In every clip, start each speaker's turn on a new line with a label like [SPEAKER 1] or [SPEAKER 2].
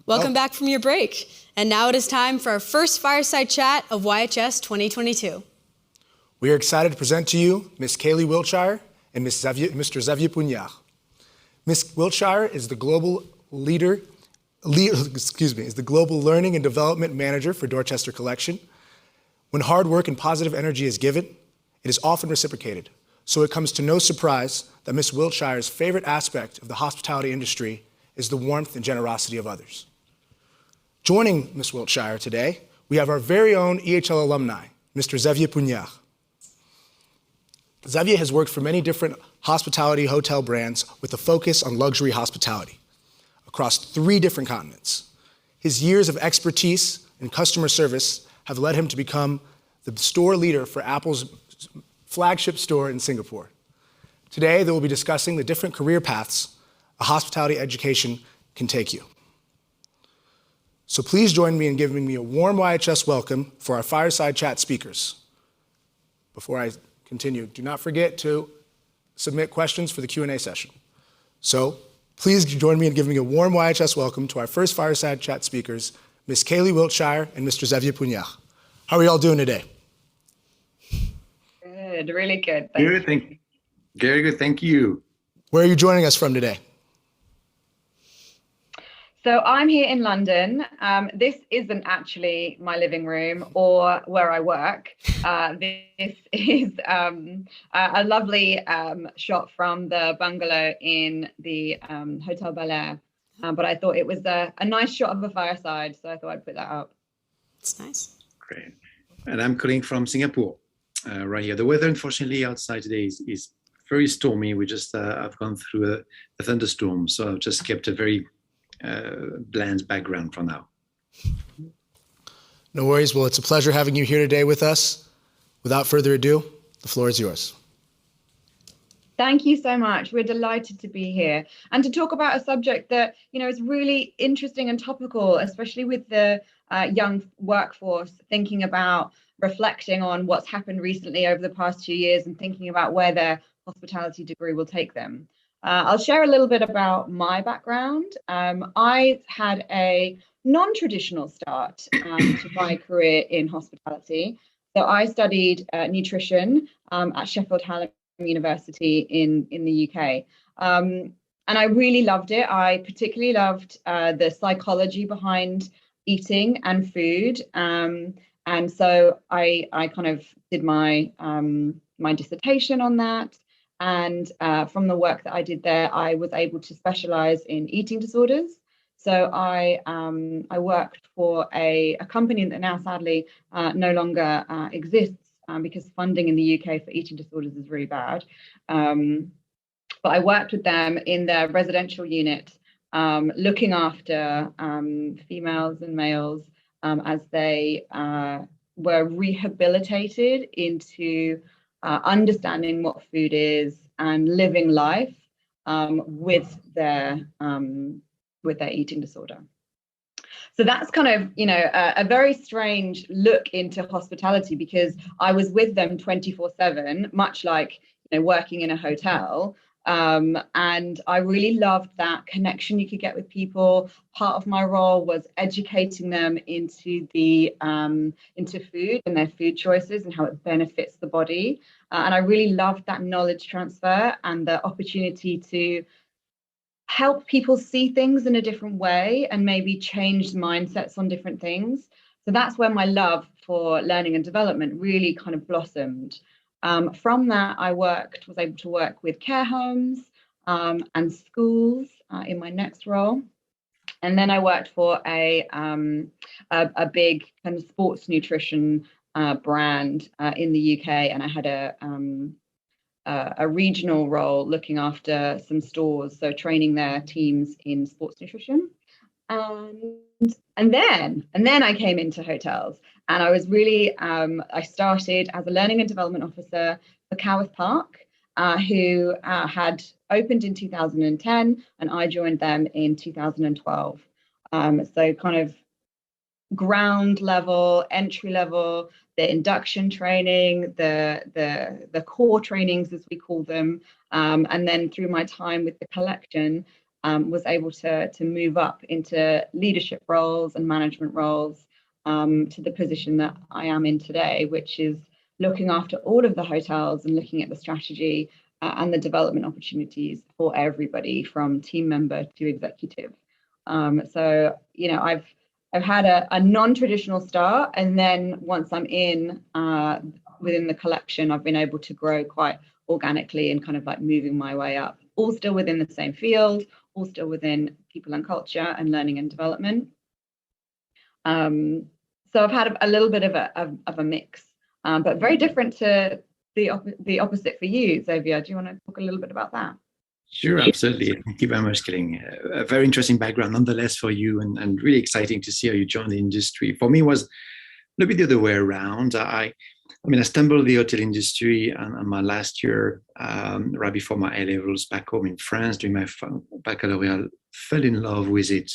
[SPEAKER 1] Welcome back from your break. And now it is time for our first Fireside Chat of YHS 2022.
[SPEAKER 2] We are excited to present to you Ms. Kayleigh Wiltshire and Mr. Xavier Pougnard. Ms. Wiltshire is the global is the Global Learning and Development Manager for Dorchester Collection. When hard work and positive energy is given, it is often reciprocated. So it comes to no surprise that Ms. Wiltshire's favorite aspect of the hospitality industry is the warmth and generosity of others. Joining Ms. Wiltshire today, we have our very own EHL alumni, Mr. Xavier Pougnard. Xavier has worked for many different hospitality hotel brands with a focus on luxury hospitality across 3 different continents. His years of expertise in customer service have led him to become the store leader for Apple's flagship store in Singapore. Today, they will be discussing the different career paths a hospitality education can take you. So please join me in giving me a warm YHS welcome for our Fireside Chat speakers. Before I continue, do not forget to submit questions for the Q&A session. So please join me in giving a warm YHS welcome to our first Fireside Chat speakers, Ms. Kayleigh Wiltshire and Mr. Xavier Pougnard. How are you all doing today?
[SPEAKER 3] Good, really good.
[SPEAKER 4] Thank you. Very good, thank you.
[SPEAKER 2] Where are you joining us from today?
[SPEAKER 3] So I'm here in London. This isn't actually my living room or where I work. This is a lovely shot from the bungalow in the Hotel Bel Air. But I thought it was a nice shot of a fireside, so I thought I'd put that up.
[SPEAKER 1] It's nice.
[SPEAKER 4] Great. And I'm calling from Singapore, right here. The weather, unfortunately, outside today is very stormy. We just I've gone through a thunderstorm, so I've just kept a very bland background for now.
[SPEAKER 2] No worries. Well, it's a pleasure having you here today with us. Without further ado, the floor is yours.
[SPEAKER 3] Thank you so much. We're delighted to be here and to talk about a subject that, is really interesting and topical, especially with the young workforce thinking about reflecting on what's happened recently over the past few years and thinking about where their hospitality degree will take them. I'll share a little bit about my background. I had a non-traditional start to my career in hospitality. So I studied nutrition at Sheffield Hallam University in the UK. And I really loved it. I particularly loved the psychology behind eating and food. And so I kind of did my my dissertation on that. And from the work that I did there, I was able to specialize in eating disorders. So I worked for a company that now sadly no longer exists because funding in the UK for eating disorders is really bad. But I worked with them in their residential unit, looking after females and males as they were rehabilitated into understanding what food is and living life with their eating disorder. So that's kind of, a very strange look into hospitality because I was with them 24/7, much like, working in a hotel. And I really loved that connection you could get with people. Part of my role was educating them into food and their food choices and how it benefits the body. And I really loved that knowledge transfer and the opportunity to help people see things in a different way and maybe change mindsets on different things. So that's where my love for learning and development really kind of blossomed. From that, I was able to work with care homes and schools in my next role. And then I worked for a big kind of sports nutrition brand in the UK, and I had a regional role looking after some stores, so training their teams in sports nutrition. And then I came into hotels, and I was really I started as a learning and development officer for Coworth Park, who had opened in 2010, and I joined them in 2012. So kind of ground level, entry level, the induction training, the core trainings as we call them, and then through my time with the collection, was able to move up into leadership roles and management roles to the position that I am in today, which is looking after all of the hotels and looking at the strategy and the development opportunities for everybody from team member to executive. So, I've had a non-traditional start, and then once I'm in within the collection, I've been able to grow quite organically and kind of like moving my way up, all still within the same field, all still within people and culture and learning and development. So I've had a little bit of a mix, but very different to the opposite for you, Xavier. Do you want to talk a little bit about that?
[SPEAKER 4] Sure, absolutely. Thank you very much, Kayleigh. A very interesting background nonetheless for you, and really exciting to see how you joined the industry. For me, it was a little bit the other way around. I stumbled in the hotel industry on my last year, right before my A-levels back home in France during my baccalaureate, fell in love with it,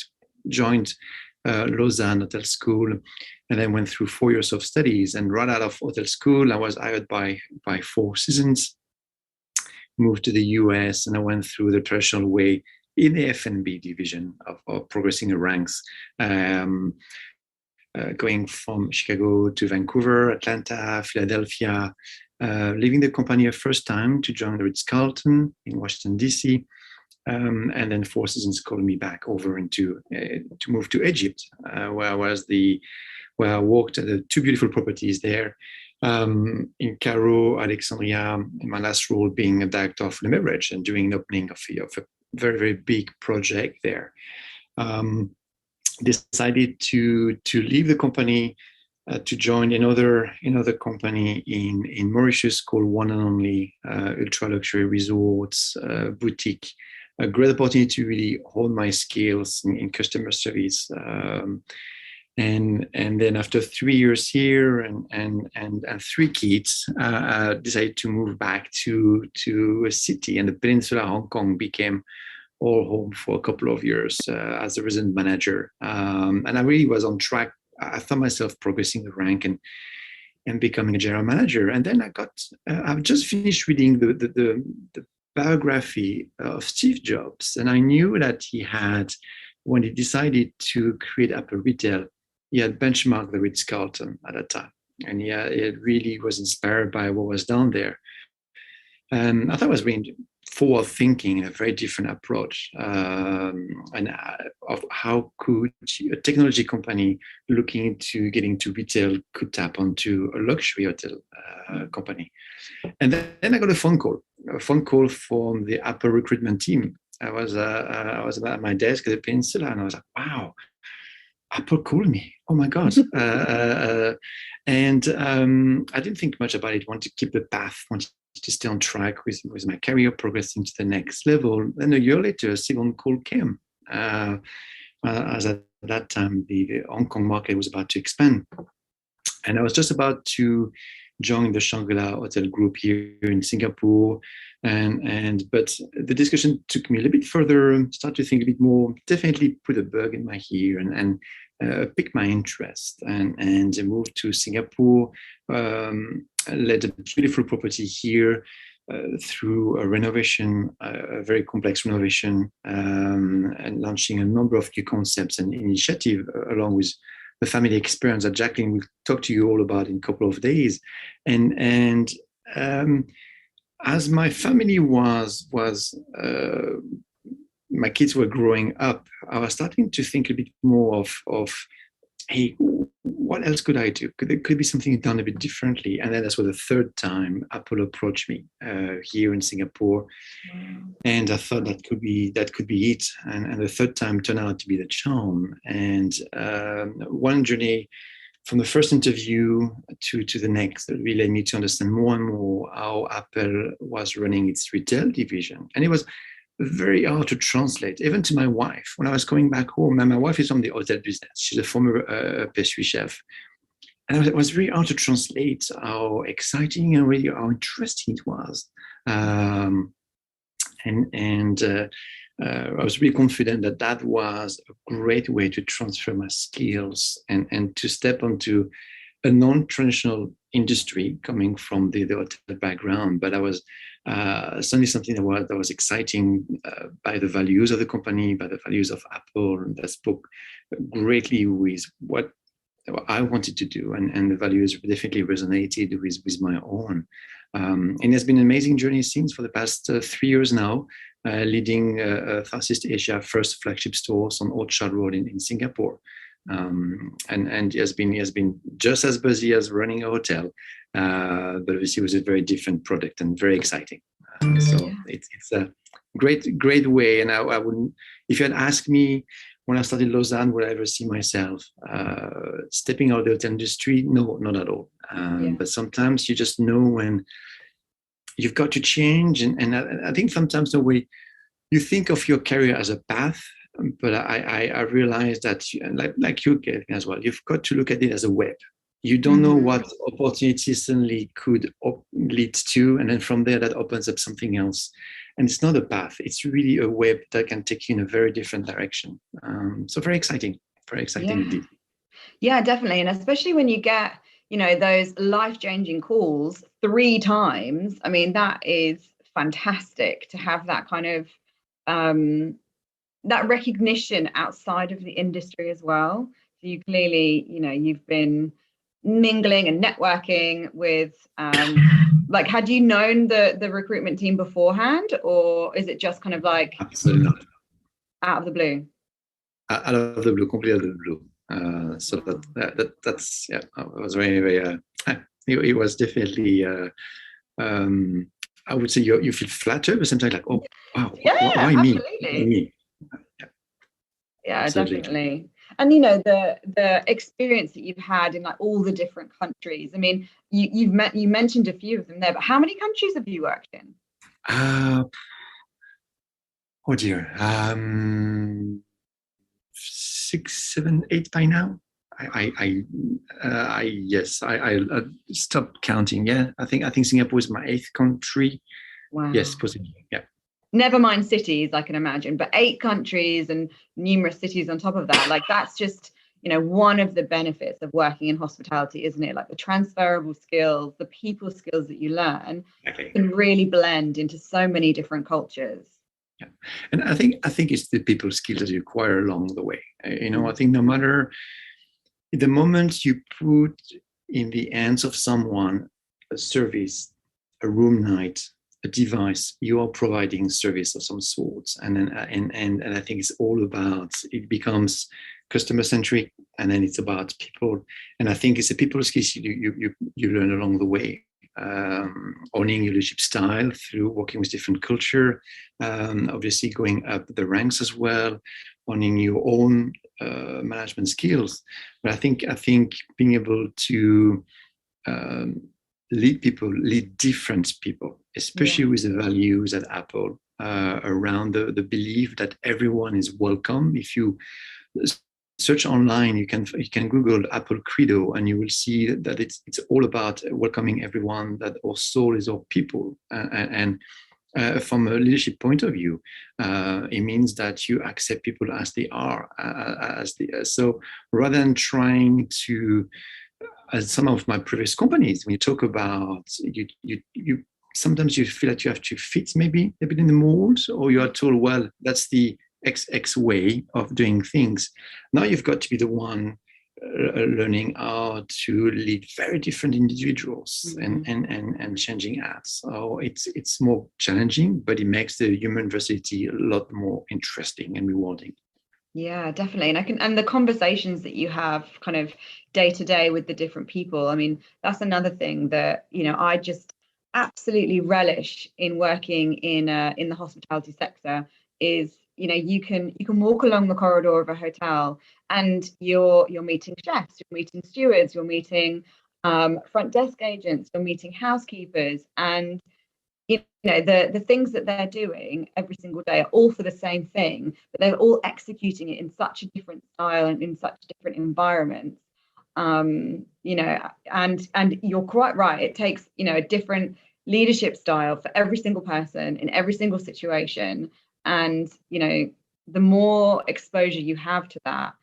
[SPEAKER 4] joined Lausanne Hotel School, and then went through 4 years of studies. And right out of hotel school, I was hired by Four Seasons, moved to the US, and I went through the traditional way in the F&B division of progressing the ranks, going from Chicago to Vancouver, Atlanta, Philadelphia, leaving the company a first time to join the Ritz-Carlton in Washington, D.C., and then Four Seasons called me back over to move to Egypt, where I worked at the two beautiful properties there, in Cairo, Alexandria, in my last role being a director of the beverage and doing an opening of a very, very big project there. Decided to leave the company to join another company in Mauritius called One and Only, ultra luxury resorts, boutique. A great opportunity to really hone my skills in customer service. And then after 3 years here and 3 kids, I decided to move back to a city, and the Peninsula Hong Kong became all home for a couple of years as a resident manager. And I really was on track. I found myself progressing the rank and becoming a general manager. And then I've just finished reading the biography of Steve Jobs, and I knew that he had, when he decided to create Apple Retail, he had benchmarked the Ritz-Carlton at that time, and it really was inspired by what was down there. And I thought it was really forward thinking, a very different approach, and of how could a technology company looking into getting to retail could tap onto a luxury hotel company. And then I got a phone call from the Apple recruitment team. I was at my desk at the Peninsula, and I was like, wow, Apple called me. Oh my God. And I didn't think much about it. Wanted to keep the path, wanted to stay on track with my career, progressing to the next level. Then a year later, a second call came. As at that time, the Hong Kong market was about to expand. And I was just about to join the Shangri-La Hotel Group here in Singapore. But the discussion took me a little bit further, started to think a bit more, definitely put a bug in my ear and piqued my interest and moved to Singapore, led a beautiful property here through a renovation, a very complex renovation, and launching a number of new concepts and initiatives along with the family experience that Jacqueline will talk to you all about in a couple of days. And as my family was my kids were growing up, I was starting to think a bit more of hey, what else could I do? Could be something done a bit differently? And then that's where the third time Apple approached me here in Singapore. Wow. And I thought that could be it. And the third time turned out to be the charm. And one journey from the first interview to the next that really led me to understand more and more how Apple was running its retail division. And it was very hard to translate, even to my wife. When I was going back home, and my wife is from the hotel business. She's a former pastry chef. And it was very hard to translate how exciting and really how interesting it was. I was really confident that was a great way to transfer my skills and to step onto a non-traditional industry coming from the hotel background. But I certainly something that was exciting by the values of the company, by the values of Apple, and that spoke greatly with what I wanted to do, and the values definitely resonated with my own. And it's been an amazing journey since, for the past 3 years now, leading Southeast Asia first flagship stores on Orchard Road in Singapore. And he has been just as busy as running a hotel, but obviously it was a very different product and very exciting. So it's a great way. And I wouldn't, if you had asked me when I started Lausanne, would I ever see myself stepping out of the hotel industry? No, not at all. But sometimes you just know when you've got to change. And I think sometimes the way you think of your career as a path, but I realized that, like you, Kayleigh, as well, you've got to look at it as a web. You don't know what opportunities suddenly could lead to, and then from there that opens up something else. And it's not a path; it's really a web that can take you in a very different direction. So very exciting indeed.
[SPEAKER 3] Yeah, definitely, and especially when you get, those life-changing calls 3 times. I mean, that is fantastic to have that kind of that recognition outside of the industry as well. So you clearly, you've been mingling and networking with had you known the recruitment team beforehand, or is it just kind of like
[SPEAKER 4] absolutely not
[SPEAKER 3] out of the blue?
[SPEAKER 4] Out of the blue, completely out of the blue. So that's it was very it was definitely I would say you feel flattered, but sometimes like, oh wow, why me?
[SPEAKER 3] Yeah,
[SPEAKER 4] absolutely.
[SPEAKER 3] Definitely. And the experience that you've had in like all the different countries. I mean, you mentioned a few of them there, but how many countries have you worked in?
[SPEAKER 4] Oh dear, 6, 7, 8 by now. I stopped counting. Yeah, I think Singapore is my 8th country.
[SPEAKER 3] Wow.
[SPEAKER 4] Yes, possibly. Yeah.
[SPEAKER 3] Never mind cities, I can imagine, but 8 countries and numerous cities on top of that. Like that's just, one of the benefits of working in hospitality, isn't it? Like the transferable skills, the people skills that you learn can really blend into so many different cultures.
[SPEAKER 4] Yeah, and I think it's the people skills that you acquire along the way. I think no matter the moment you put in the hands of someone a service, a room night, a device, you are providing service of some sort, and I think it's all about, it becomes customer centric, and then it's about people, and I think it's a people skills you learn along the way. Owning your leadership style through working with different culture, obviously going up the ranks as well, owning your own management skills. But I think being able to lead different people, especially with the values at Apple around the belief that everyone is welcome. If you search online, you can Google Apple Credo, and you will see that it's all about welcoming everyone, that our soul is our people. And from a leadership point of view, it means that you accept people as they are, so rather than trying to, as some of my previous companies, when you talk about, you sometimes you feel that you have to fit maybe a bit in the mold, or you are told, well, that's the XX way of doing things. Now you've got to be the one learning how to lead very different individuals and changing hats. So it's more challenging, but it makes the human diversity a lot more interesting and rewarding.
[SPEAKER 3] Yeah, definitely. And the conversations that you have kind of day to day with the different people. I mean, that's another thing that, I just absolutely relish in working in the hospitality sector is, you can walk along the corridor of a hotel and you're meeting chefs, you're meeting stewards, you're meeting front desk agents, you're meeting housekeepers, and the things that they're doing every single day are all for the same thing, but they're all executing it in such a different style and in such different environments. And you're quite right. It takes, a different leadership style for every single person in every single situation. And, the more exposure you have to that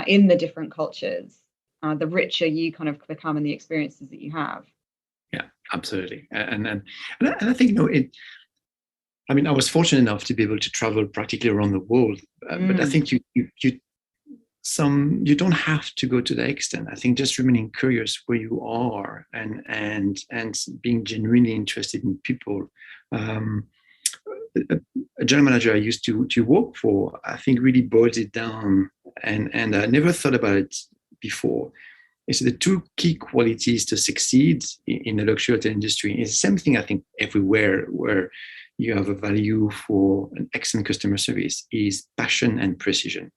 [SPEAKER 3] in the different cultures, the richer you kind of become in the experiences that you have.
[SPEAKER 4] Yeah, absolutely. And I think, I mean, I was fortunate enough to be able to travel practically around the world, but I think you don't have to go to that extent. I think just remaining curious where you are and being genuinely interested in people. A general manager I used to work for, I think, really boiled it down, and I never thought about it before. It's the two key qualities to succeed in the luxury hotel industry. It's the same thing, I think, everywhere where you have a value for an excellent customer service is passion and precision.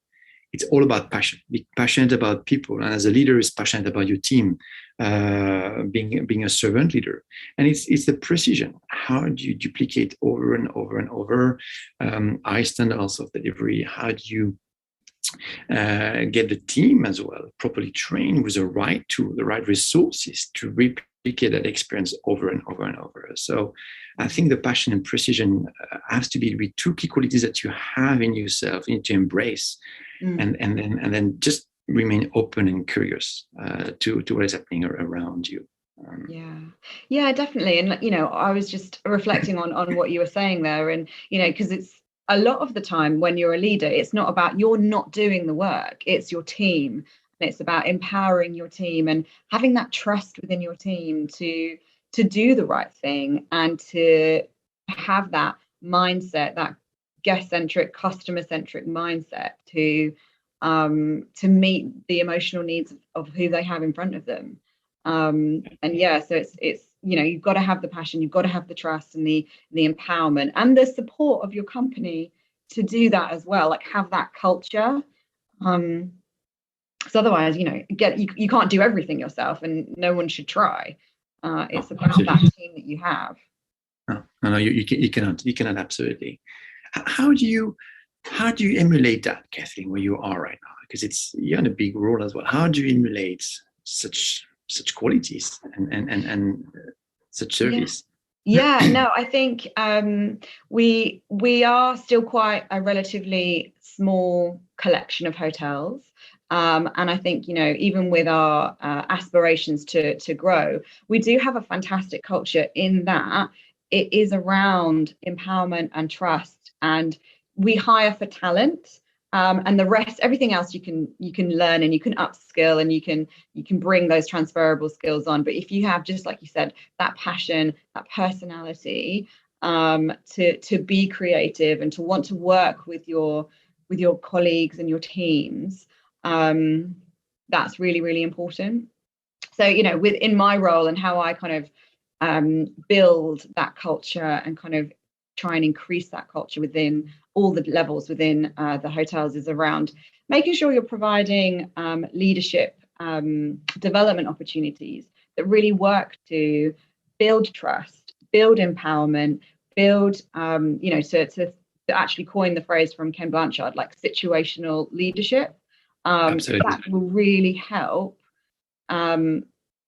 [SPEAKER 4] It's all about passion. Be passionate about people, and as a leader, is passionate about your team. Being a servant leader, and it's the precision. How do you duplicate over and over and over high standards of delivery? How do you get the team as well properly trained with the right tool, the right resources to replicate that experience over and over and over? So I think the passion and precision has to be two key qualities that you have in yourself, you need to embrace, and then just remain open and curious to what is happening around you.
[SPEAKER 3] Yeah, definitely. And I was just reflecting on what you were saying there, and because it's a lot of the time when you're a leader, it's not about you're not doing the work, it's your team, and it's about empowering your team and having that trust within your team to do the right thing and to have that mindset, that guest-centric, customer-centric mindset to meet the emotional needs of who they have in front of them. So it's you've got to have the passion, you've got to have the trust and the empowerment and the support of your company to do that as well, like have that culture. Because otherwise, you can't do everything yourself, and no one should try. It's about that team that you have.
[SPEAKER 4] No, you cannot absolutely. How do you emulate that, Kathleen, where you are right now? Because you're in a big role as well. How do you emulate such qualities and such service?
[SPEAKER 3] No, I think we are still quite a relatively small collection of hotels. And I think, even with our aspirations to grow, we do have a fantastic culture in that it is around empowerment and trust, and we hire for talent. And the rest, everything else you can learn and you can upskill and you can bring those transferable skills on. But if you have, just like you said, that passion, that personality, to be creative and to want to work with your colleagues and your teams, that's really, really important. So, within my role and how I kind of build that culture and kind of try and increase that culture within all the levels within the hotels is around making sure you're providing leadership development opportunities that really work to build trust, build empowerment, build to actually coin the phrase from Ken Blanchard, like situational leadership. That will really help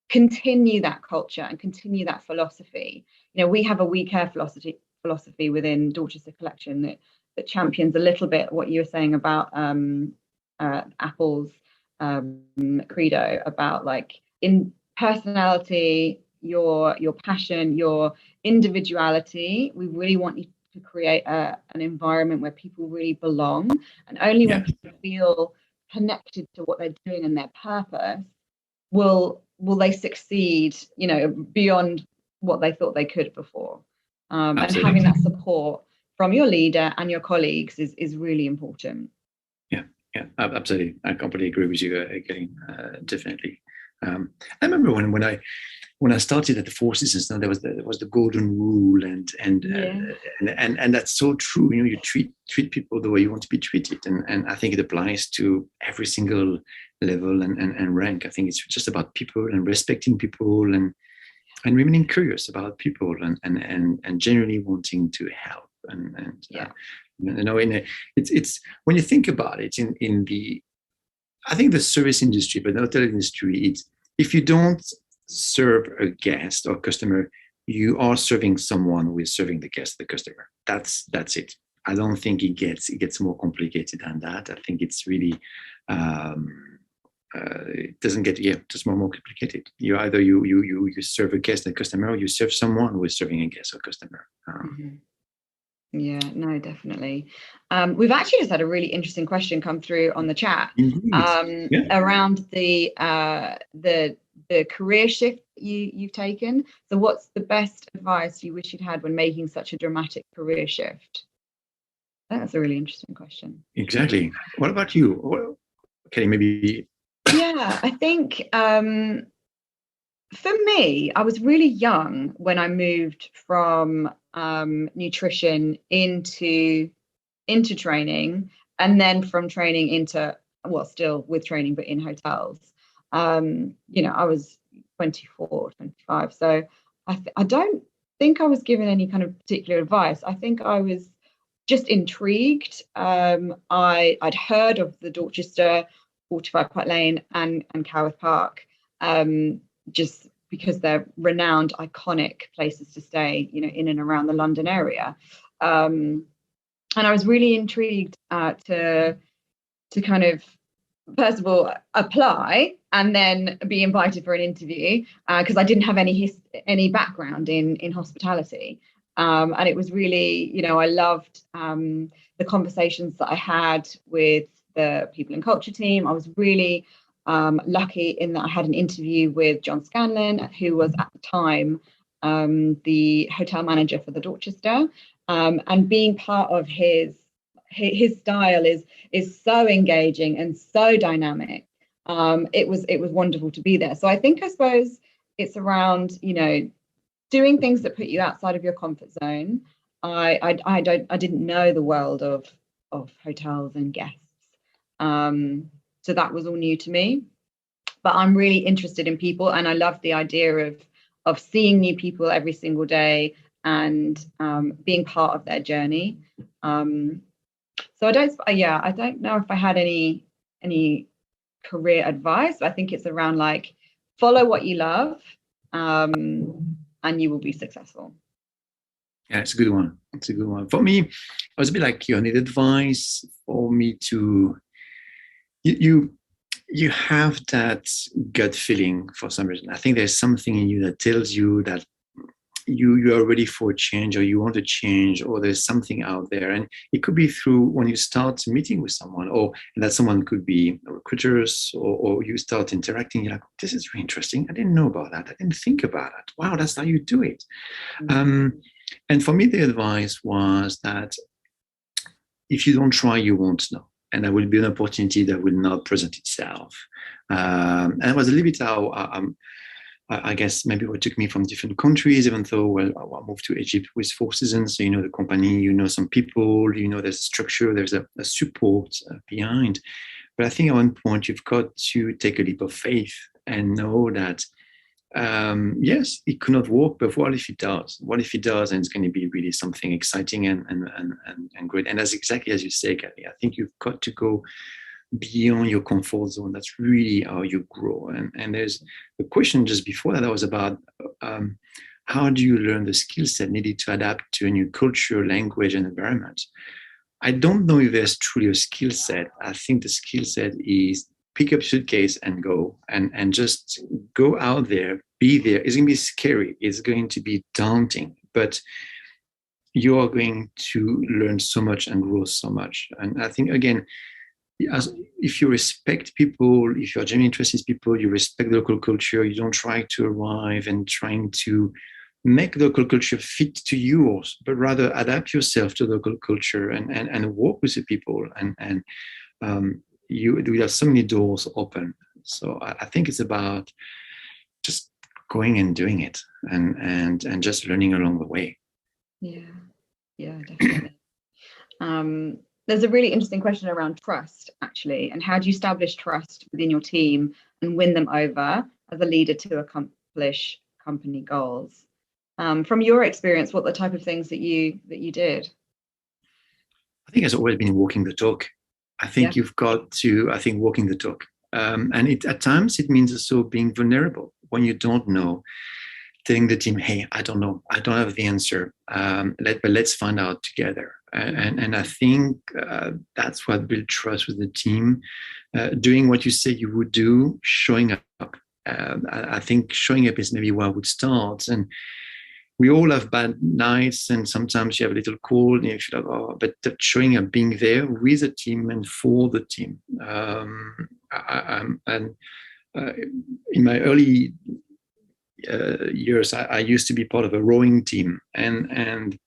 [SPEAKER 3] continue that culture and continue that philosophy. We have a We Care philosophy within Dorchester Collection that champions a little bit what you were saying about Apple's credo about like in personality, your passion, your individuality. We really want you to create an environment where people really belong, and only when people feel connected to what they're doing and their purpose will they succeed, beyond what they thought they could before. And having that support from your leader and your colleagues is really important.
[SPEAKER 4] Yeah, absolutely. I completely agree with you, Kayleigh, definitely. I remember when I started at the Four Seasons, there was the golden rule, and that's so true. You treat people the way you want to be treated, and I think it applies to every single level and rank. I think it's just about people and respecting people and remaining curious about people and genuinely wanting to help it's when you think about it in the, I think the service industry, but the hotel industry, it's if you don't serve a guest or customer, you are serving someone who is serving the guest, the customer. That's it. I don't think it gets more complicated than that. I think it's really it doesn't get just more complicated. You either you serve a guest, a customer, or you serve someone who is serving a guest or customer.
[SPEAKER 3] Yeah, no, definitely. We've actually just had a really interesting question come through on the chat around the career shift you've taken. So what's the best advice you wish you'd had when making such a dramatic career shift? That's a really interesting question.
[SPEAKER 4] Exactly. What about you? Okay, maybe.
[SPEAKER 3] Yeah, I think for me, I was really young when I moved from nutrition into training, and then from training into, well, still with training, but in hotels. I was 24, 25. So I don't think I was given any kind of particular advice. I think I was just intrigued. I'd heard of the Dorchester, 45 Park Lane and Coworth Park, just because they're renowned, iconic places to stay, in and around the London area. And I was really intrigued to kind of, first of all, apply and then be invited for an interview, because I didn't have any background in hospitality. And it was really, I loved the conversations that I had with the people and culture team. I was really lucky in that I had an interview with John Scanlon, who was at the time the hotel manager for the Dorchester, and being part of his style is so engaging and so dynamic. It was wonderful to be there. So I suppose it's around, doing things that put you outside of your comfort zone. I didn't know the world of hotels and guests. So that was all new to me, but I'm really interested in people, and I love the idea of seeing new people every single day and being part of their journey. So I don't know if I had any career advice. I think it's around follow what you love, and you will be successful.
[SPEAKER 4] Yeah, it's a good one. It's a good one. For me, I was a bit like you. I need advice for me to. You have that gut feeling for some reason. I think there's something in you that tells you that you are ready for a change, or you want to change, or there's something out there. And it could be through when you start meeting with someone, and that someone could be recruiters, or you start interacting. You're like, this is really interesting. I didn't know about that. I didn't think about it. Wow, that's how you do it. Mm-hmm. And for me, the advice was that if you don't try, you won't know. And there will be an opportunity that will not present itself. And it was a little bit how I guess maybe what took me from different countries, even though I moved to Egypt with 4 seasons. So the company, some people, there's a structure, there's a support behind. But I think at one point you've got to take a leap of faith and know that, yes, it could not work, but what if it does? What if it does, and it's going to be really something exciting and great? And that's exactly as you say, Kayleigh. I think you've got to go beyond your comfort zone. That's really how you grow. And there's the question just before that was about how do you learn the skill set needed to adapt to a new culture, language, and environment? I don't know if there's truly a skill set. I think the skill set is pick up your suitcase and go, and just go out there, be there. It's going to be scary. It's going to be daunting, but you are going to learn so much and grow so much. And I think, again, if you respect people, if you're genuinely interested in people, you respect the local culture, you don't try to arrive and trying to make the local culture fit to yours, but rather adapt yourself to the local culture and work with the people. And you have so many doors open. So I think it's about just going and doing it and just learning along the way.
[SPEAKER 3] Yeah, definitely. There's a really interesting question around trust, actually, and how do you establish trust within your team and win them over as a leader to accomplish company goals? From your experience, what are the type of things that you did?
[SPEAKER 4] I think it's always been walking the talk. I think you've got to, walking the talk. And at times it means also being vulnerable when you don't know. telling the team, hey, I don't know, I don't have the answer, but let's find out together. And I think that's what builds trust with the team. Doing what you say you would do, showing up. I think showing up is maybe where I would start. And we all have bad nights, and sometimes you have a little cold, and you feel like, oh, but showing up, being there with the team and for the team. In my early years, I used to be part of a rowing team, and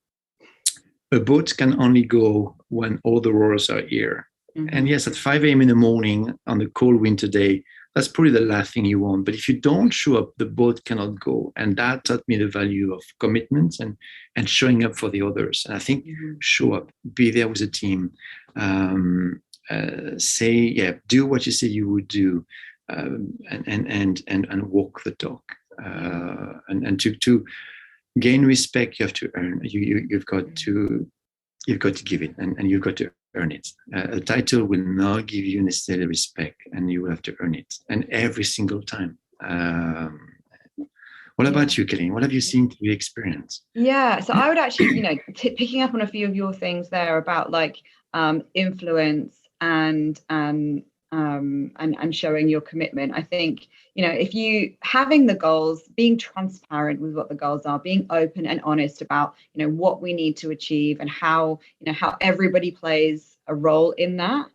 [SPEAKER 4] a boat can only go when all the rowers are here. Mm-hmm. And yes, at 5 a.m. in the morning on a cold winter day, that's probably the last thing you want. But if you don't show up, the boat cannot go. And that taught me the value of commitment and showing up for the others. And I think show up, be there with the team, do what you say you would do, and walk the talk. And to gain respect, you have to earn. You've got to give it, and you've got to earn it. A title will not give you necessarily respect, and you will have to earn it, and every single time. What about you, Kayleigh? What have you seen through your experience?
[SPEAKER 3] Yeah, so I would actually, picking up on a few of your things there about like influence and showing your commitment. I think, if you having the goals, being transparent with what the goals are, being open and honest about, what we need to achieve and how everybody plays a role in that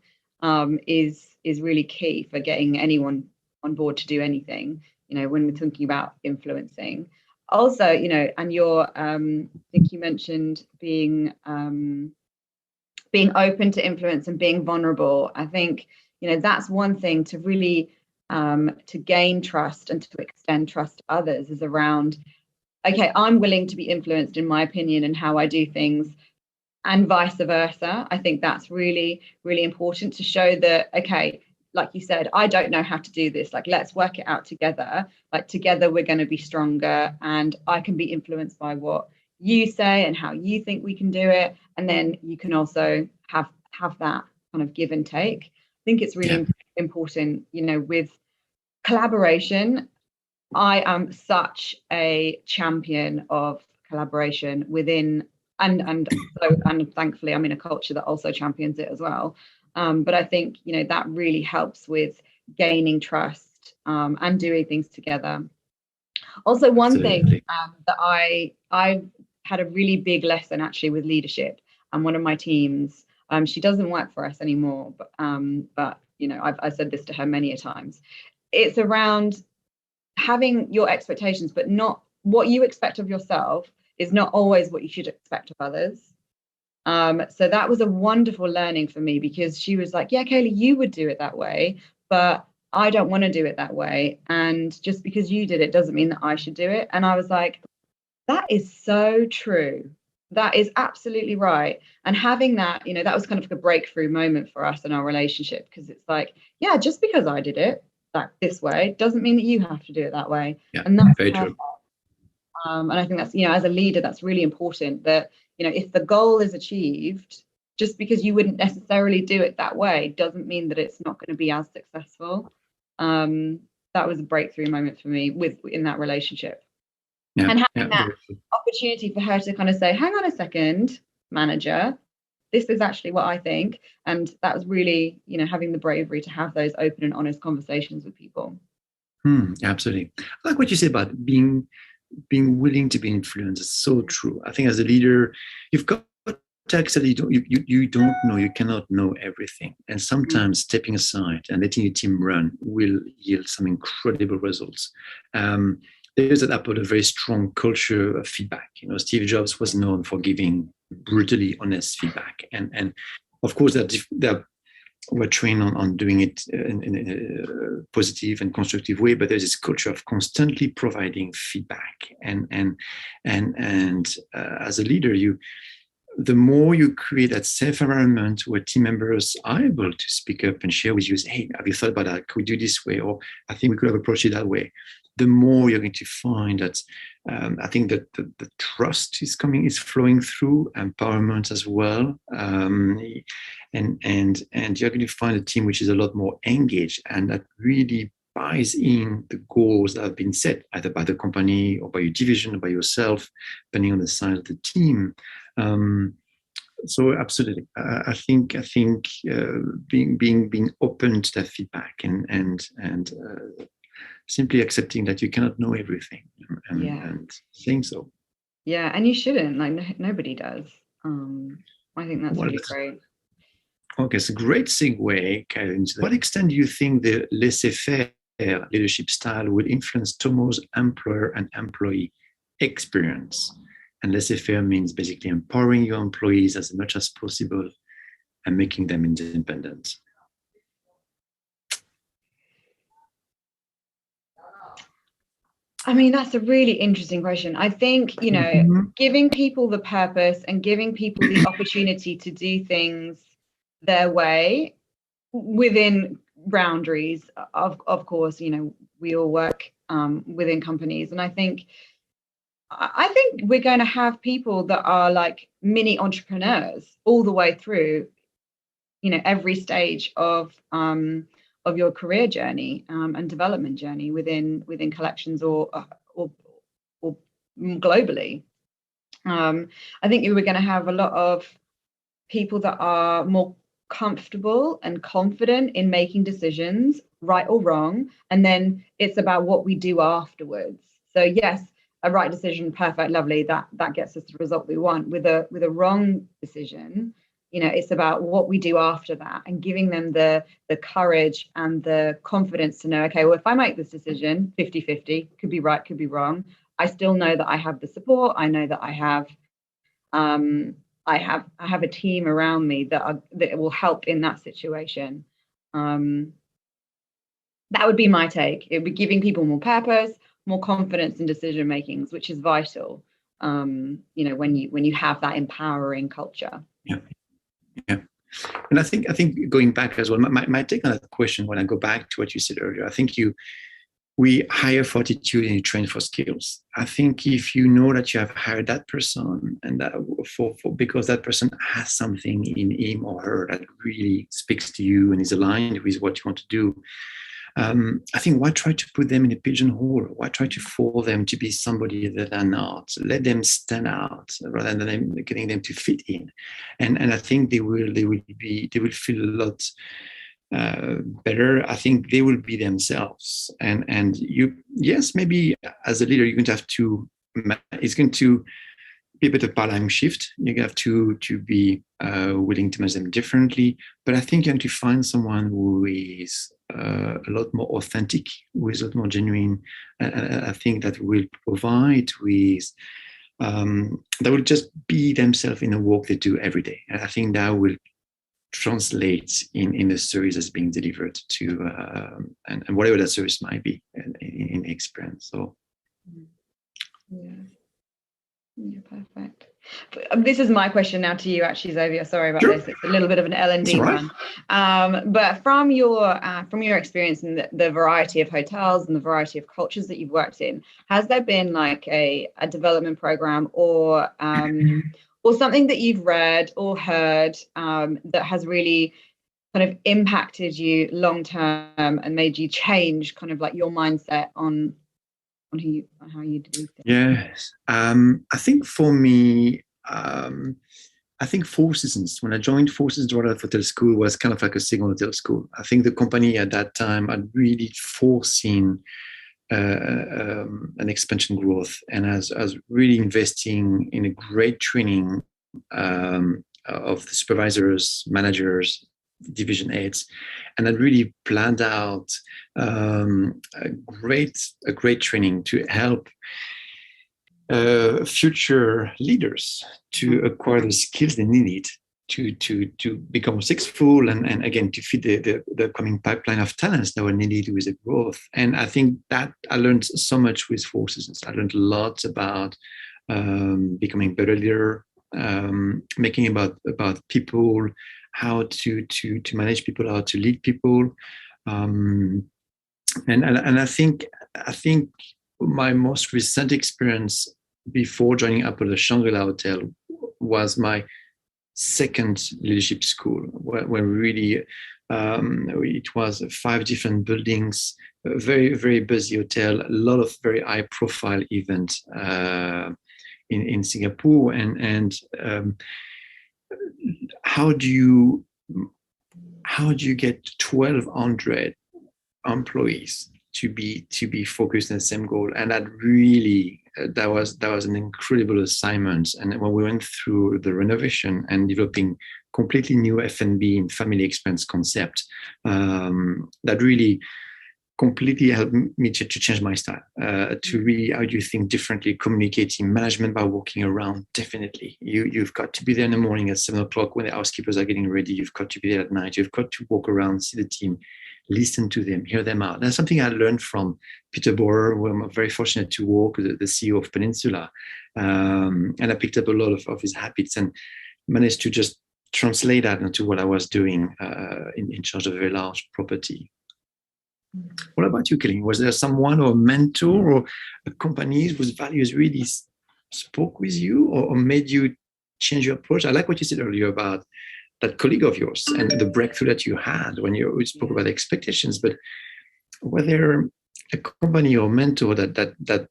[SPEAKER 3] is really key for getting anyone on board to do anything, when we're thinking about influencing. Also, and I think you mentioned being open to influence and being vulnerable. I think, that's one thing to really to gain trust and to extend trust to others is around, okay, I'm willing to be influenced in my opinion and how I do things, and vice versa. I think that's really, really important to show that, okay, like you said, I don't know how to do this. Like, let's work it out together. Like, together we're going to be stronger, and I can be influenced by what you say and how you think we can do it. And then you can also have that kind of give and take. I think it's really important, with collaboration. I am such a champion of collaboration within, and thankfully I'm in a culture that also champions it as well. But I think, that really helps with gaining trust and doing things together. Also, one thing that I had a really big lesson actually with leadership, and one of my teams, she doesn't work for us anymore, but I've said this to her many a times. It's around having your expectations, but not what you expect of yourself is not always what you should expect of others. So that was a wonderful learning for me, because she was like, yeah, Kayleigh, you would do it that way, but I don't want to do it that way. And just because you did it doesn't mean that I should do it. And I was like, that is so true. That is absolutely right. And having that, that was kind of a breakthrough moment for us in our relationship, because it's like, yeah, just because I did it this way doesn't mean that you have to do it that way.
[SPEAKER 4] Yeah,
[SPEAKER 3] and that's
[SPEAKER 4] very true.
[SPEAKER 3] And I think that's, as a leader, that's really important that, if the goal is achieved, just because you wouldn't necessarily do it that way doesn't mean that it's not going to be as successful. That was a breakthrough moment for me in that relationship. Yeah, and having that opportunity for her to kind of say, hang on a second, manager, this is actually what I think. And that was really, having the bravery to have those open and honest conversations with people.
[SPEAKER 4] Absolutely. I like what you said about being willing to be influenced. It's so true. I think as a leader, you've got to accept that you don't know, you cannot know everything. And sometimes stepping aside and letting your team run will yield some incredible results. There's at Apple a very strong culture of feedback. Steve Jobs was known for giving brutally honest feedback. And of course, we're trained on doing it in a positive and constructive way, but there's this culture of constantly providing feedback. And as a leader, the more you create that safe environment where team members are able to speak up and share with you, hey, have you thought about that? Could we do this way? Or I think we could have approached it that way. The more you're going to find that I think that the trust is flowing through, empowerment as well, and you're going to find a team which is a lot more engaged, and that really buys in the goals that have been set either by the company or by your division or by yourself, depending on the size of the team. So absolutely, I think being open to that feedback and simply accepting that you cannot know everything and saying so.
[SPEAKER 3] Yeah, and you shouldn't. Like nobody does. I think that's really great.
[SPEAKER 4] Okay, it's a great segue, Kayleigh, into what extent do you think the laissez-faire leadership style will influence Tomo's employer and employee experience? And laissez-faire means basically empowering your employees as much as possible and making them independent.
[SPEAKER 3] I mean, that's a really interesting question. I think, giving people the purpose and giving people the opportunity to do things their way within boundaries, of course, we all work within companies. And I think we're going to have people that are like mini entrepreneurs all the way through, every stage of your career journey and development journey within collections or globally. I think we're going to have a lot of people that are more comfortable and confident in making decisions, right or wrong, and then it's about what we do afterwards. So yes, a right decision, perfect, lovely, that gets us the result we want. With a wrong decision, it's about what we do after that and giving them the courage and the confidence to know, okay, well, if I make this decision 50-50, could be right, could be wrong, I still know that I have the support. I know that I have a team around me that will help in that situation. That would be my take. It would be giving people more purpose, more confidence in decision makings, which is vital. When you have that empowering culture.
[SPEAKER 4] Yeah. And I think going back as well, my take on that question, when I go back to what you said earlier, I think we hire for attitude and you train for skills. I think if you know that you have hired that person and that because that person has something in him or her that really speaks to you and is aligned with what you want to do, I think why try to put them in a pigeonhole? Why try to force them to be somebody that they're not? Let them stand out rather than getting them to fit in. And I think they will feel a lot better. I think they will be themselves. And you, yes, maybe as a leader, you're going to have to. It's going to be a bit of paradigm shift. You have to be willing to manage them differently. But I think you have to find someone who is a lot more authentic, who is a lot more genuine. I think that will provide with, that will just be themselves in the work they do every day. And I think that will translate in the service that's being delivered to, and whatever that service might be in the experience. So.
[SPEAKER 3] Yeah, perfect. This is my question now to you, actually, Xavier. Sorry about
[SPEAKER 4] Sure.
[SPEAKER 3] this. It's a little bit of an L&D one. But from your experience in the variety of hotels and the variety of cultures that you've worked in, has there been like a development program or something that you've read or heard that has really kind of impacted you long term and made you change kind of like your mindset on how you do things?
[SPEAKER 4] Yes. I think for me, I think Four Seasons, when I joined Four Seasons Royal Hotel School, was kind of like a second hotel school. I think the company at that time had really foreseen an expansion growth and as really investing in a great training of the supervisors, managers, division heads, and I really planned out a great training to help future leaders to acquire the skills they needed to become successful and again to feed the coming pipeline of talents that were needed with the growth. And I think that I learned so much with Four Seasons. I learned a lot about becoming a better leader, making about people, how to manage people, how to lead people, and I think my most recent experience before joining Apollo Shangri-La Hotel was my second leadership school, where really it was 5 different buildings, a very, very busy hotel, a lot of very high profile events in Singapore. And how do you get 1,200 employees to be focused on the same goal? And that really that was an incredible assignment. And when we went through the renovation and developing completely new F&B and family expense concept, that really completely helped me to change my style, to really, how do you think differently, communicating management by walking around. Definitely, you've got to be there in the morning at 7 o'clock when the housekeepers are getting ready. You've got to be there at night. You've got to walk around, see the team, listen to them, hear them out. That's something I learned from Peter Borer, who I'm very fortunate to work with, the CEO of Peninsula. And I picked up a lot of his habits and managed to just translate that into what I was doing in charge of a very large property. What about you, Kayleigh? Was there someone or a mentor or a company whose values really spoke with you or made you change your approach? I like what you said earlier about that colleague of yours and the breakthrough that you had when you spoke about expectations. But were there a company or mentor that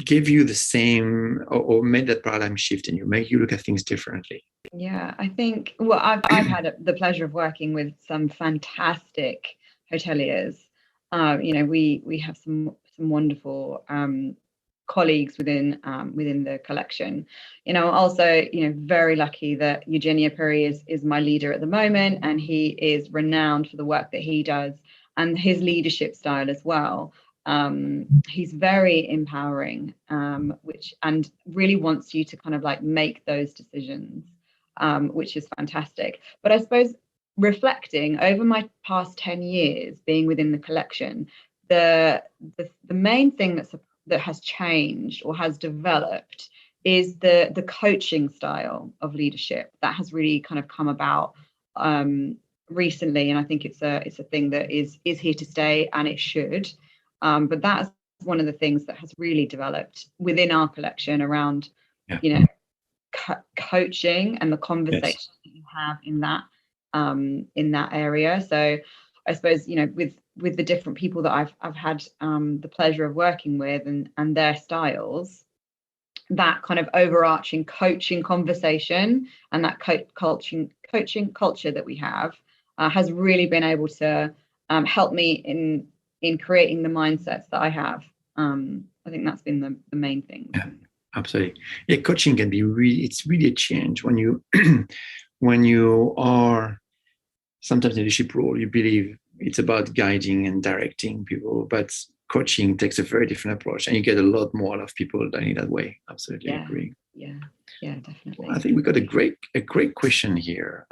[SPEAKER 4] gave you the same or made that paradigm shift in you, make you look at things differently?
[SPEAKER 3] Yeah, I think, well, I've had the pleasure of working with some fantastic hoteliers. We have some wonderful colleagues within the collection. Also, very lucky that Eugenia Puri is my leader at the moment, and he is renowned for the work that he does and his leadership style as well. He's very empowering, and really wants you to kind of like make those decisions, which is fantastic. But I suppose reflecting over my past 10 years being within the collection, the main thing that has changed or has developed is the coaching style of leadership that has really kind of come about recently, and I think it's a thing that is here to stay, and it should. But that's one of the things that has really developed within our collection around, coaching and the conversation that you have in that area. So I suppose, with the different people that I've had the pleasure of working with and their styles, that kind of overarching coaching conversation and that coaching culture that we have has really been able to help me in creating the mindsets that I have. I think that's been the main thing.
[SPEAKER 4] Yeah, absolutely. Yeah, coaching can be it's really a change when you when you are sometimes in a leadership role. You believe it's about guiding and directing people, but coaching takes a very different approach, and you get a lot more out of people done in that way. Absolutely agree.
[SPEAKER 3] Yeah, definitely.
[SPEAKER 4] Well, I think we got a great question here.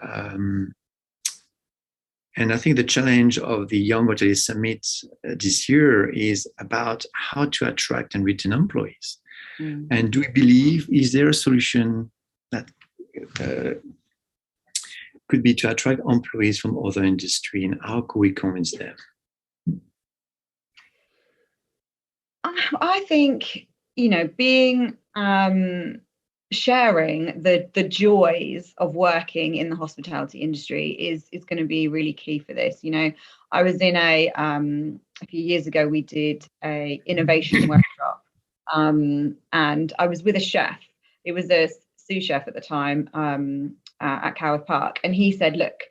[SPEAKER 4] And I think the challenge of the Young Hotelier Summit this year is about how to attract and retain employees. And do we believe, is there a solution that could be to attract employees from other industry, and how could we convince them?
[SPEAKER 3] I think, being sharing the joys of working in the hospitality industry is going to be really key for this. I was in a few years ago, we did a innovation workshop, and I was with a chef. It was a sous chef at the time at Coworth Park, and he said, look,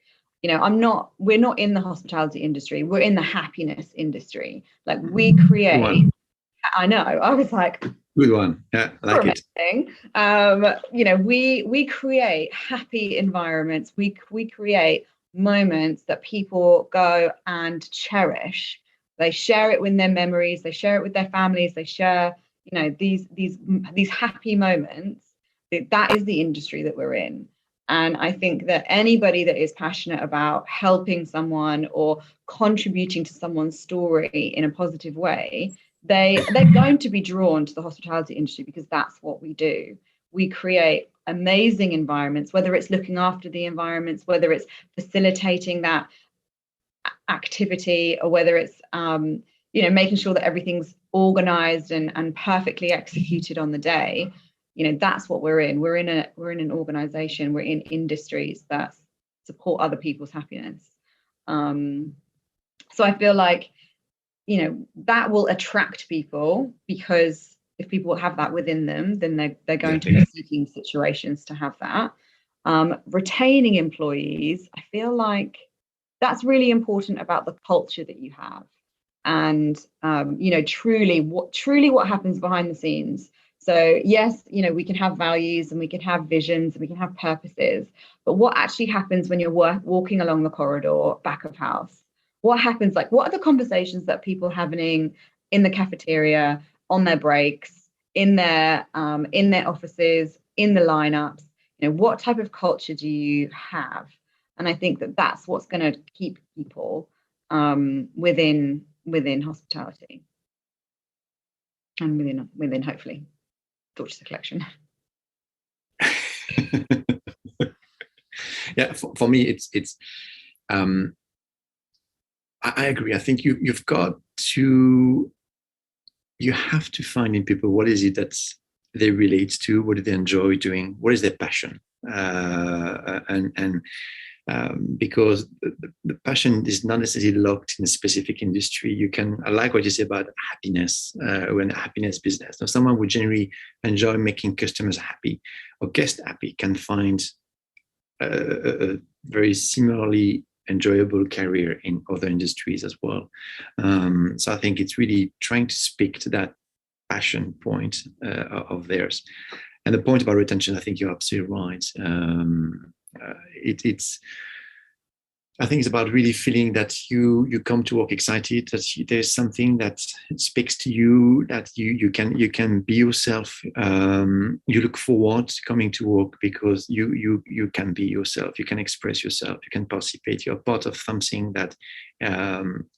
[SPEAKER 3] we're not in the hospitality industry, we're in the happiness industry. Like, we create, I know, I was like,
[SPEAKER 4] good one. Yeah, I like
[SPEAKER 3] it. We create happy environments. We create moments that people go and cherish. They share it with their memories. They share it with their families. They share, these happy moments. That is the industry that we're in. And I think that anybody that is passionate about helping someone or contributing to someone's story in a positive way, they're going to be drawn to the hospitality industry, because that's what we do. We create amazing environments, whether it's looking after the environments, whether it's facilitating that activity, or whether it's making sure that everything's organized and perfectly executed on the day. That's what we're in. We're in an organization, we're in industries that support other people's happiness. So I feel like that will attract people, because if people have that within them, then they're going to be seeking situations to have that. Retaining employees, I feel like that's really important about the culture that you have, and truly what happens behind the scenes. So yes, we can have values and we can have visions and we can have purposes, but what actually happens when you're walking along the corridor back of house? What happens? Like, what are the conversations that people are having in the cafeteria, on their breaks, in their offices, in the lineups? What type of culture do you have? And I think that that's what's going to keep people within hospitality, and within hopefully Dorchester Collection.
[SPEAKER 4] Yeah, for me, it's I agree. I think you have to find in people what is it that they relate to, what do they enjoy doing, what is their passion, because the passion is not necessarily locked in a specific industry. I like what you say about happiness, when happiness business. Now, someone who generally enjoy making customers happy or guests happy can find a very similarly enjoyable career in other industries as well. So I think it's really trying to speak to that passion point of theirs. And the point about retention, I think you're absolutely right. I think it's about really feeling that you come to work excited, that there's something that speaks to you, that you can be yourself. You look forward to coming to work because you can be yourself. You can express yourself. You can participate. You're part of something that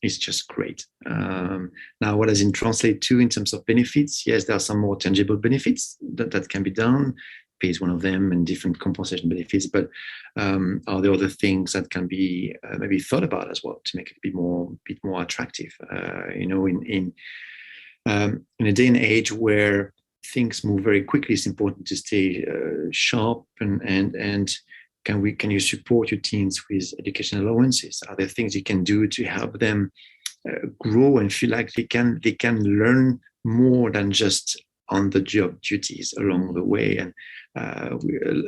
[SPEAKER 4] is just great. Now, what does it translate to in terms of benefits? Yes, there are some more tangible benefits that can be done. Pay is one of them, and different compensation benefits. But are there other things that can be maybe thought about as well to make it a bit more attractive? In a day and age where things move very quickly, it's important to stay sharp and can you support your teams with education allowances? Are there things you can do to help them grow and feel like they can learn more than just on the job duties along the way? And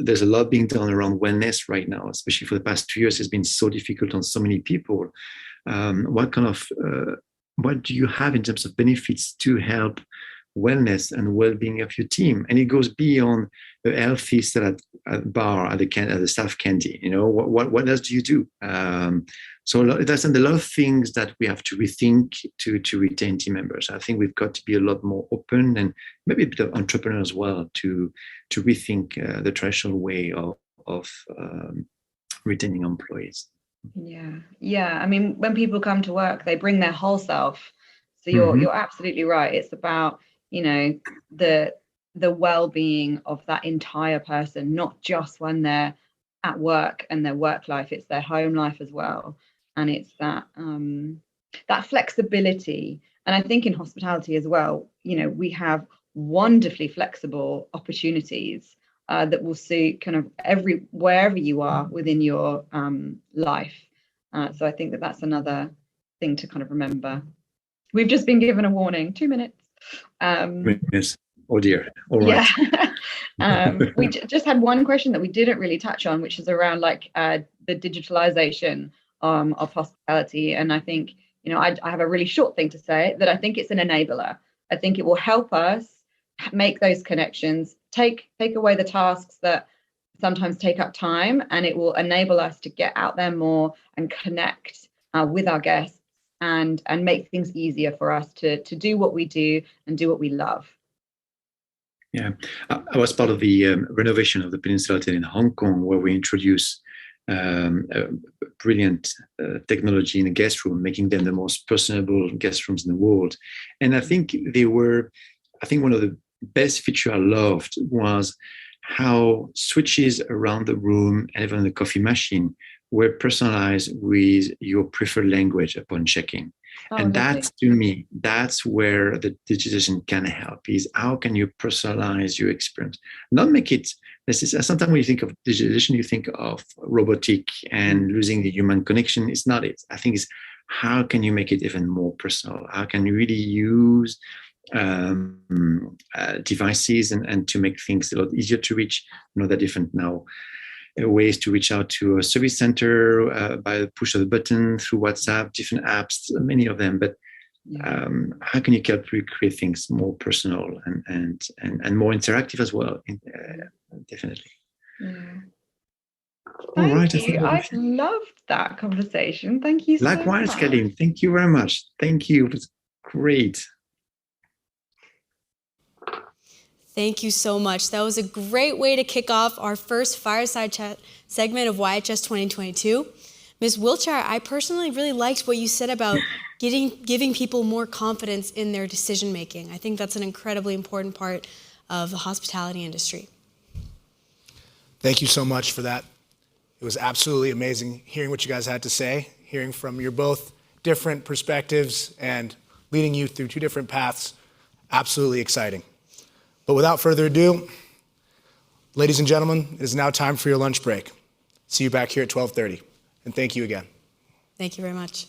[SPEAKER 4] there's a lot being done around wellness right now, especially for the past 2 years. It's been so difficult on so many people. What do you have in terms of benefits to help wellness and well-being of your team? And it goes beyond a healthy salad bar at the staff canteen. What else do you do? So there's a lot of things that we have to rethink to retain team members. I think we've got to be a lot more open and maybe a bit of entrepreneur as well to rethink the traditional way of retaining employees.
[SPEAKER 3] Yeah. I mean, when people come to work, they bring their whole self. So you're absolutely right. It's about the well-being of that entire person, not just when they're at work and their work life. It's their home life as well. And it's that flexibility. And I think in hospitality as well, we have wonderfully flexible opportunities that will suit kind of wherever you are within your life. So I think that's another thing to kind of remember. We've just been given a warning, 2 minutes.
[SPEAKER 4] Yes. Oh dear. All right.
[SPEAKER 3] Yeah. We just had one question that we didn't really touch on, which is around the digitalization of hospitality. And I think, I have a really short thing to say, that I think it's an enabler. I think it will help us make those connections, take away the tasks that sometimes take up time, and it will enable us to get out there more and connect with our guests and make things easier for us to do what we do and do what we love.
[SPEAKER 4] Yeah, I was part of the renovation of the Peninsula Hotel in Hong Kong, where we introduced brilliant technology in the guest room, making them the most personable guest rooms in the world. And I think one of the best feature I loved was how switches around the room and even the coffee machine were personalized with your preferred language upon checking. And that's, to me, that's where the digitization can help, is how can you personalize your experience? Not make it, sometimes when you think of digitization, you think of robotic and losing the human connection. It's not it. I think it's how can you make it even more personal? How can you really use devices and to make things a lot easier to reach? There are different now ways to reach out to a service center by the push of the button through WhatsApp, different apps, many of them. But how can you create things more personal and more interactive as well? Definitely.
[SPEAKER 3] Thank you. I've loved that conversation. Thank you so much.
[SPEAKER 4] Likewise, Kayleigh. Thank you very much. Thank you. It was great.
[SPEAKER 1] Thank you so much. That was a great way to kick off our first Fireside Chat segment of YHS 2022. Ms. Wiltshire, I personally really liked what you said about giving people more confidence in their decision making. I think that's an incredibly important part of the hospitality industry.
[SPEAKER 2] Thank you so much for that. It was absolutely amazing hearing what you guys had to say, hearing from your both different perspectives and leading you through two different paths. Absolutely exciting. But without further ado, ladies and gentlemen, it is now time for your lunch break. See you back here at 12:30. And thank you again.
[SPEAKER 1] Thank you very much.